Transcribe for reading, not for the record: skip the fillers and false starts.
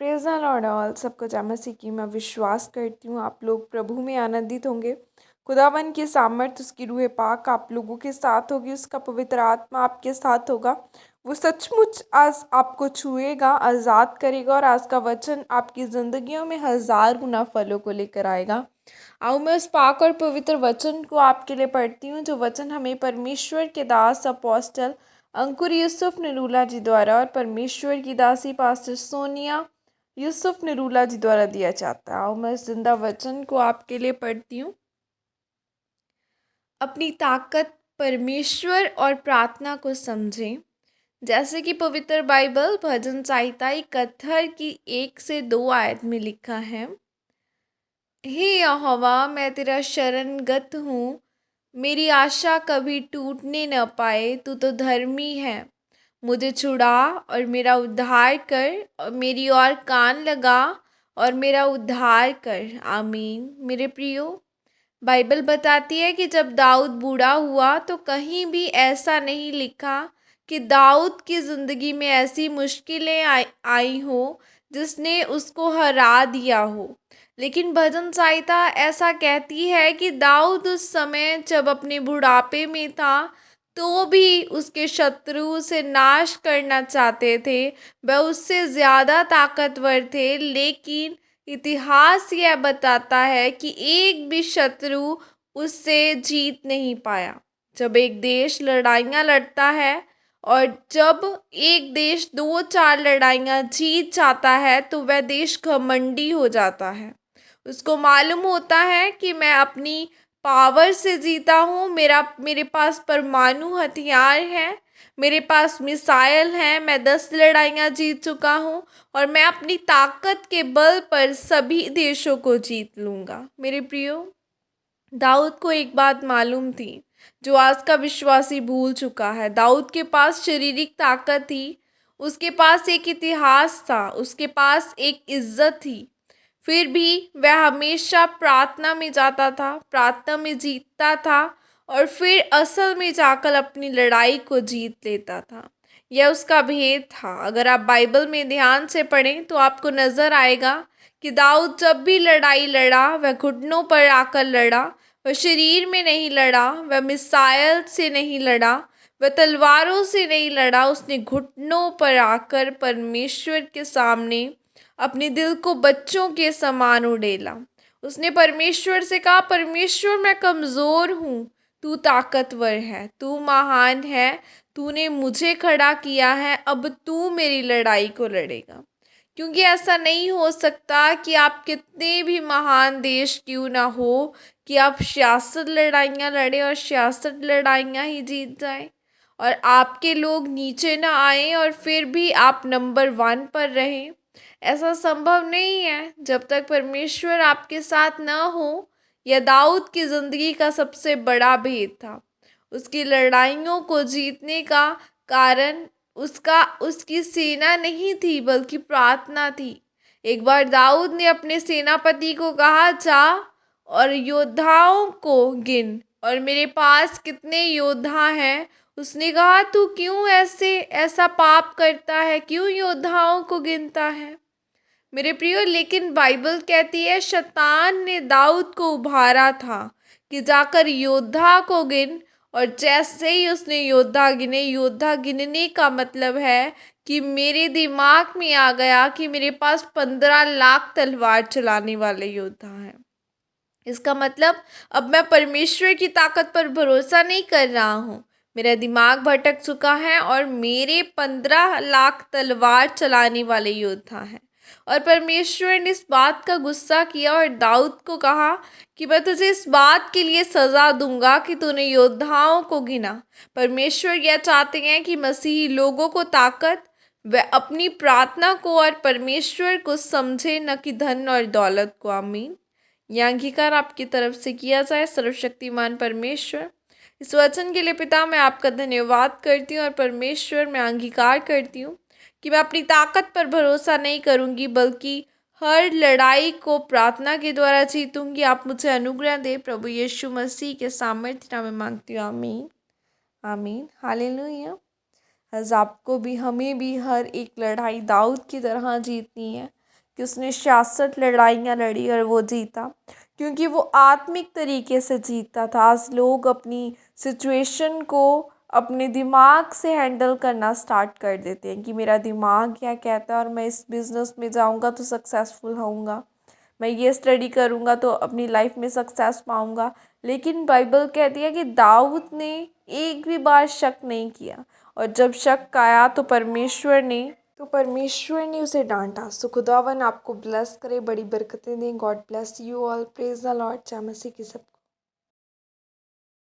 Praise the Lord all. सबको जय मसीह की मैं विश्वास करती हूँ आप लोग प्रभु में आनंदित होंगे। खुदावन की सामर्थ्य, उसकी रूह पाक आप लोगों के साथ होगी, उसका पवित्र आत्मा आपके साथ होगा। वो सचमुच आज आपको छुएगा, आज़ाद करेगा और आज का वचन आपकी ज़िंदगियों में 1000 गुना फलों को लेकर आएगा। आओ मैं उस पाक और पवित्र वचन को आपके लिए पढ़ती हूँ, जो वचन हमें परमेश्वर के दास अपोस्टल अंकुर यूसुफ निरूला जी द्वारा और परमेश्वर की दासी पास्टर सोनिया यूसुफ निरूला जी द्वारा दिया जाता है। आओ मैं इस जिंदा वचन को आपके लिए पढ़ती हूँ। अपनी ताकत, परमेश्वर और प्रार्थना को समझें। जैसे कि पवित्र बाइबल भजन संहिता 71 की 1 से 2 आयत में लिखा है, हे यहोवा, मैं तेरा शरणगत हूँ, मेरी आशा कभी टूटने न पाए। तू तो धर्मी है, मुझे छुड़ा और मेरा उद्धार कर, और मेरी ओर कान लगा और मेरा उद्धार कर। आमीन। मेरे प्रियो, बाइबल बताती है कि जब दाऊद बूढ़ा हुआ तो कहीं भी ऐसा नहीं लिखा कि दाऊद की ज़िंदगी में ऐसी मुश्किलें आई हो जिसने उसको हरा दिया हो। लेकिन भजन संहिता ऐसा कहती है कि दाऊद उस समय जब अपने बुढ़ापे में था तो भी उसके शत्रु उसे नाश करना चाहते थे, वह उससे ज़्यादा ताकतवर थे, लेकिन इतिहास यह बताता है कि एक भी शत्रु उससे जीत नहीं पाया। जब एक देश लड़ाइयाँ लड़ता है और जब एक देश 2-4 लड़ाइयाँ जीत जाता है तो वह देश घमंडी हो जाता है। उसको मालूम होता है कि मैं अपनी पावर से जीता हूँ, मेरे पास परमाणु हथियार हैं, मेरे पास मिसाइल हैं, मैं 10 लड़ाइयाँ जीत चुका हूँ और मैं अपनी ताकत के बल पर सभी देशों को जीत लूँगा। मेरे प्रियो, दाऊद को एक बात मालूम थी जो आज का विश्वासी भूल चुका है। दाऊद के पास शारीरिक ताकत थी, उसके पास एक इतिहास था, उसके पास एक इज्जत थी, फिर भी वह हमेशा प्रार्थना में जाता था, प्रार्थना में जीतता था और फिर असल में जाकर अपनी लड़ाई को जीत लेता था। यह उसका भेद था। अगर आप बाइबल में ध्यान से पढ़ें तो आपको नज़र आएगा कि दाऊद जब भी लड़ाई लड़ा वह घुटनों पर आकर लड़ा, वह शरीर में नहीं लड़ा, वह मिसाइल से नहीं लड़ा, वह तलवारों से नहीं लड़ा। उसने घुटनों पर आकर परमेश्वर के सामने अपने दिल को बच्चों के समान उड़ेला। उसने परमेश्वर से कहा, परमेश्वर मैं कमज़ोर हूँ, तू ताकतवर है, तू महान है, तूने मुझे खड़ा किया है, अब तू मेरी लड़ाई को लड़ेगा। क्योंकि ऐसा नहीं हो सकता कि आप कितने भी महान देश क्यों ना हो कि आप 66 लड़ाइयाँ लड़े और 66 लड़ाइयाँ ही जीत जाएं और आपके लोग नीचे ना आए और फिर भी आप नंबर 1 पर रहें। ऐसा संभव नहीं है जब तक परमेश्वर आपके साथ ना हो। यह दाऊद की ज़िंदगी का सबसे बड़ा भेद था। उसकी लड़ाइयों को जीतने का कारण उसकी सेना नहीं थी बल्कि प्रार्थना थी। एक बार दाऊद ने अपने सेनापति को कहा, जा और योद्धाओं को गिन और मेरे पास कितने योद्धा हैं। उसने कहा, तू क्यों ऐसा पाप करता है, क्यों योद्धाओं को गिनता है। मेरे प्रियो, लेकिन बाइबल कहती है शैतान ने दाऊद को उभारा था कि जाकर योद्धा को गिन, और जैसे ही उसने योद्धा गिने, योद्धा गिनने का मतलब है कि मेरे दिमाग में आ गया कि मेरे पास 15 लाख तलवार चलाने वाले योद्धा हैं। इसका मतलब अब मैं परमेश्वर की ताकत पर भरोसा नहीं कर रहा हूँ। मेरा दिमाग भटक चुका है और मेरे 15 लाख तलवार चलाने वाले योद्धा हैं। और परमेश्वर ने इस बात का गुस्सा किया और दाऊद को कहा कि मैं तुझे इस बात के लिए सज़ा दूंगा कि तूने योद्धाओं को गिना। परमेश्वर यह चाहते हैं कि मसीही लोगों को ताकत, व अपनी प्रार्थना को और परमेश्वर को समझे, न कि धन और दौलत को। आमीन। यह अंगीकार आपकी तरफ से किया जाए। सर्वशक्तिमान परमेश्वर, इस वचन के लिए पिता मैं आपका धन्यवाद करती हूँ और परमेश्वर मैं अंगीकार करती हूँ कि मैं अपनी ताकत पर भरोसा नहीं करूँगी बल्कि हर लड़ाई को प्रार्थना के द्वारा जीतूँगी। आप मुझे अनुग्रह दे, प्रभु यीशु मसीह के सामर्थ्य नाम में मांगती हूँ। आमीन, आमीन, हालेलुया। आज आपको भी, हमें भी हर एक लड़ाई दाऊद की तरह जीतनी है। कि उसने 66 लड़ाइयाँ लड़ी और वो जीता, क्योंकि वो आत्मिक तरीके से जीता था। आज लोग अपनी सिचुएशन को अपने दिमाग से हैंडल करना स्टार्ट कर देते हैं कि मेरा दिमाग क्या कहता है और मैं इस बिज़नेस में जाऊंगा तो सक्सेसफुल होऊंगा, मैं ये स्टडी करूंगा तो अपनी लाइफ में सक्सेस पाऊंगा। लेकिन बाइबल कहती है कि दाऊद ने एक भी बार शक नहीं किया, और जब शक आया तो परमेश्वर ने उसे डांटा। सो खुदावन आपको ब्लेस करे, बड़ी बरकतें दें। God bless you all. Praise the Lord. जय मसीह की सब।